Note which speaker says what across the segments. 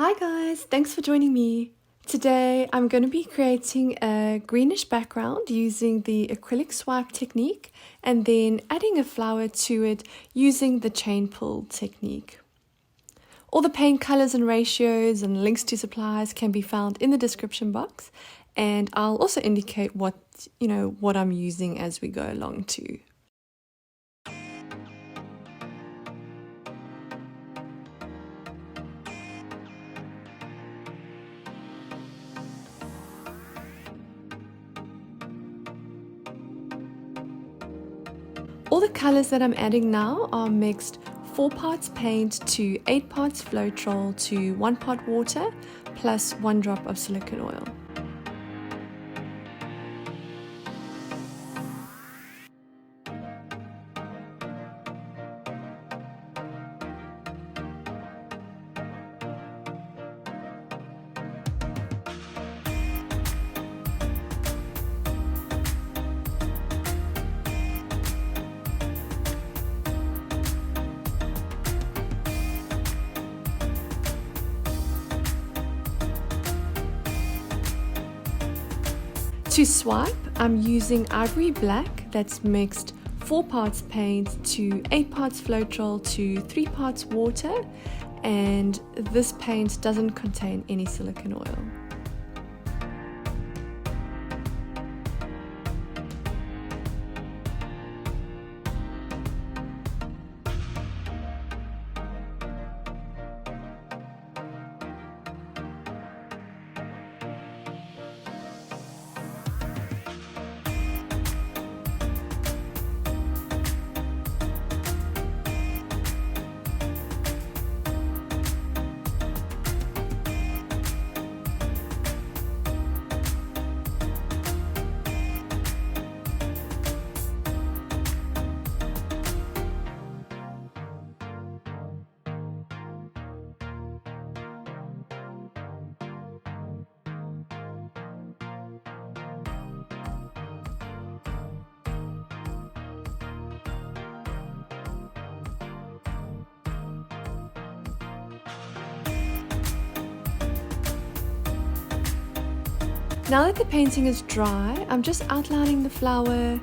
Speaker 1: Hi guys, thanks for joining me. Today I'm going to be creating a greenish background using the acrylic swipe technique and then adding a flower to it using the chain pull technique. All the paint colors and ratios and links to supplies can be found in the description box, and I'll also indicate what I'm using as we go along too. All the colors that I'm adding now are mixed 4 parts paint to 8 parts Floetrol to 1 part water plus 1 drop of silicone oil. To swipe, I'm using ivory black that's mixed 4 parts paint to 8 parts Floetrol to 3 parts water, and this paint doesn't contain any silicone oil. Now that the painting is dry, I'm just outlining the flower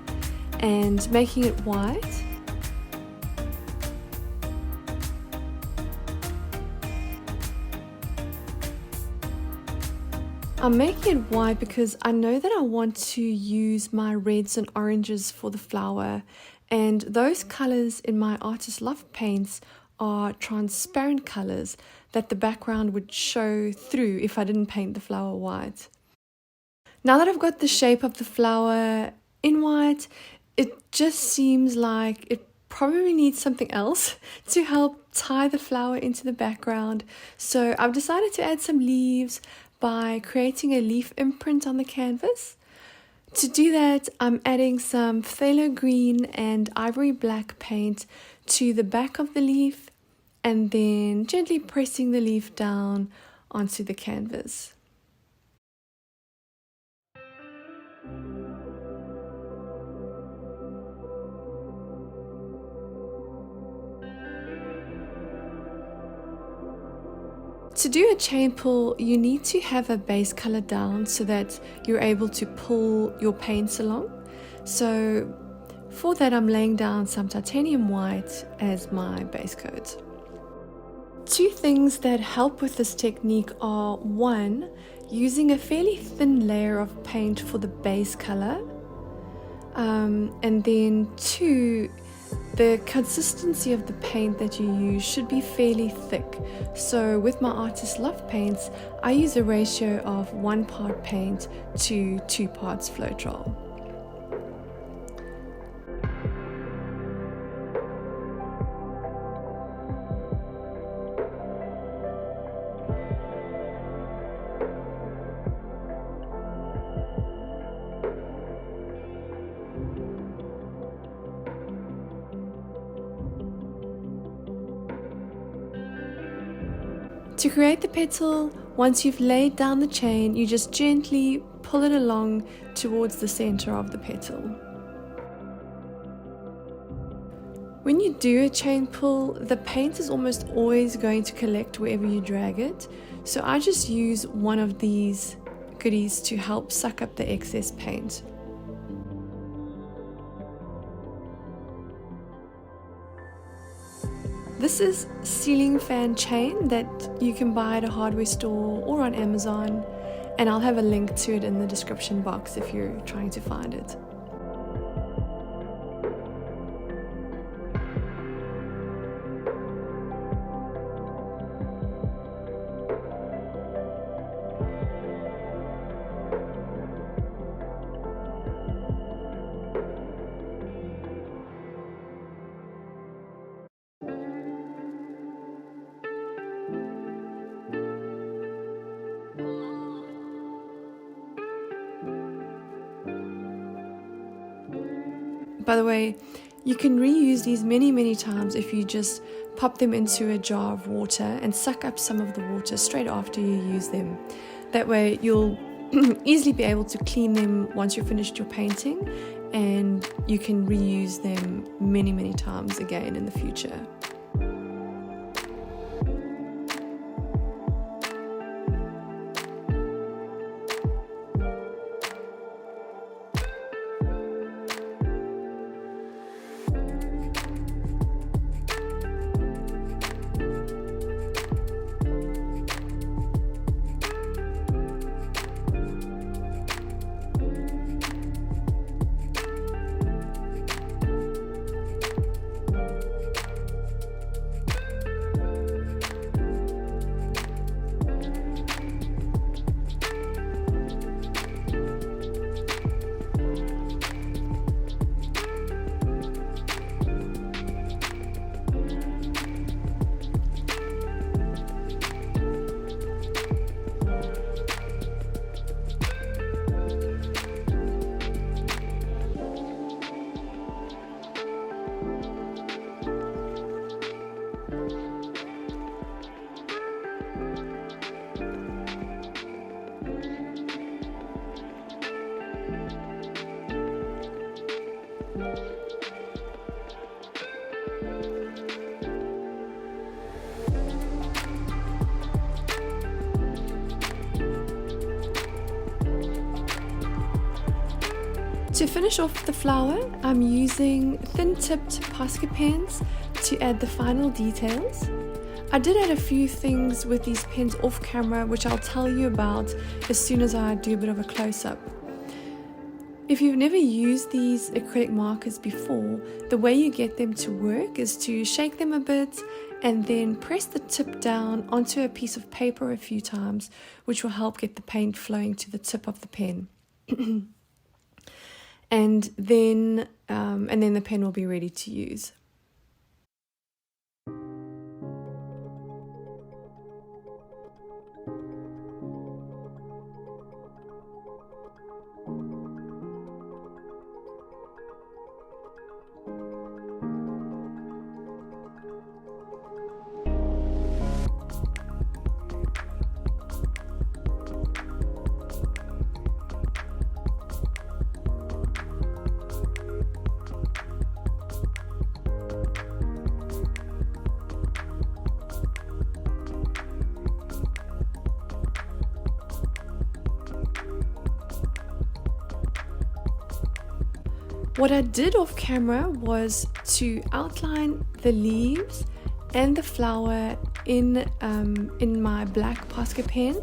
Speaker 1: and making it white. I'm making it white because I know that I want to use my reds and oranges for the flower, and those colors in my Artist Loft paints are transparent colors that the background would show through if I didn't paint the flower white. Now that I've got the shape of the flower in white, it just seems like it probably needs something else to help tie the flower into the background. So I've decided to add some leaves by creating a leaf imprint on the canvas. To do that, I'm adding some phthalo green and ivory black paint to the back of the leaf and then gently pressing the leaf down onto the canvas. To do a chain pull, you need to have a base color down so that you're able to pull your paints along. So for that, I'm laying down some titanium white as my base coat. Two things that help with this technique are: one, using a fairly thin layer of paint for the base color, and then two, the consistency of the paint that you use should be fairly thick. So with my Artist Loft paints, I use a ratio of 1 part paint to 2 parts Floetrol. To create the petal, once you've laid down the chain, you just gently pull it along towards the center of the petal. When you do a chain pull, the paint is almost always going to collect wherever you drag it. So I just use one of these goodies to help suck up the excess paint. This is ceiling fan chain that you can buy at a hardware store or on Amazon, and I'll have a link to it in the description box if you're trying to find it. By the way, you can reuse these many times if you just pop them into a jar of water and suck up some of the water straight after you use them. That way you'll easily be able to clean them once you've finished your painting, and you can reuse them many times again in the future. To finish off the flower, I'm using thin-tipped Posca pens to add the final details. I did add a few things with these pens off camera, which I'll tell you about as soon as I do a bit of a close-up. If you've never used these acrylic markers before, the way you get them to work is to shake them a bit and then press the tip down onto a piece of paper a few times, which will help get the paint flowing to the tip of the pen. and then the pen will be ready to use. What I did off camera was to outline the leaves and the flower in my black Posca pen,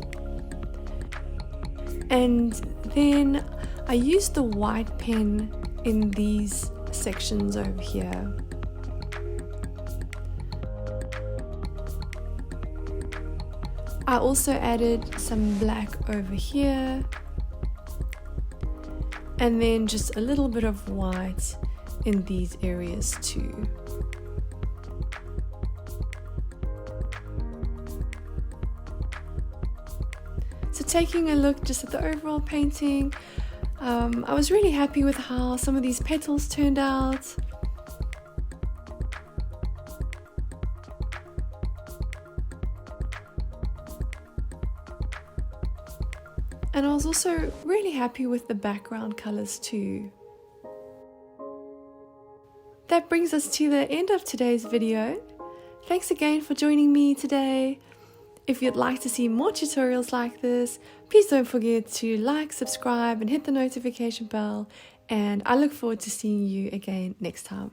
Speaker 1: and then I used the white pen in these sections over here. I also added some black over here, and then just a little bit of white in these areas too. So taking a look just at the overall painting, I was really happy with how some of these petals turned out. And I was also really happy with the background colors too. that brings us to the end of today's video. Thanks again for joining me today. If you'd like to see more tutorials like this, please don't forget to like, subscribe, and hit the notification bell. And I look forward to seeing you again next time.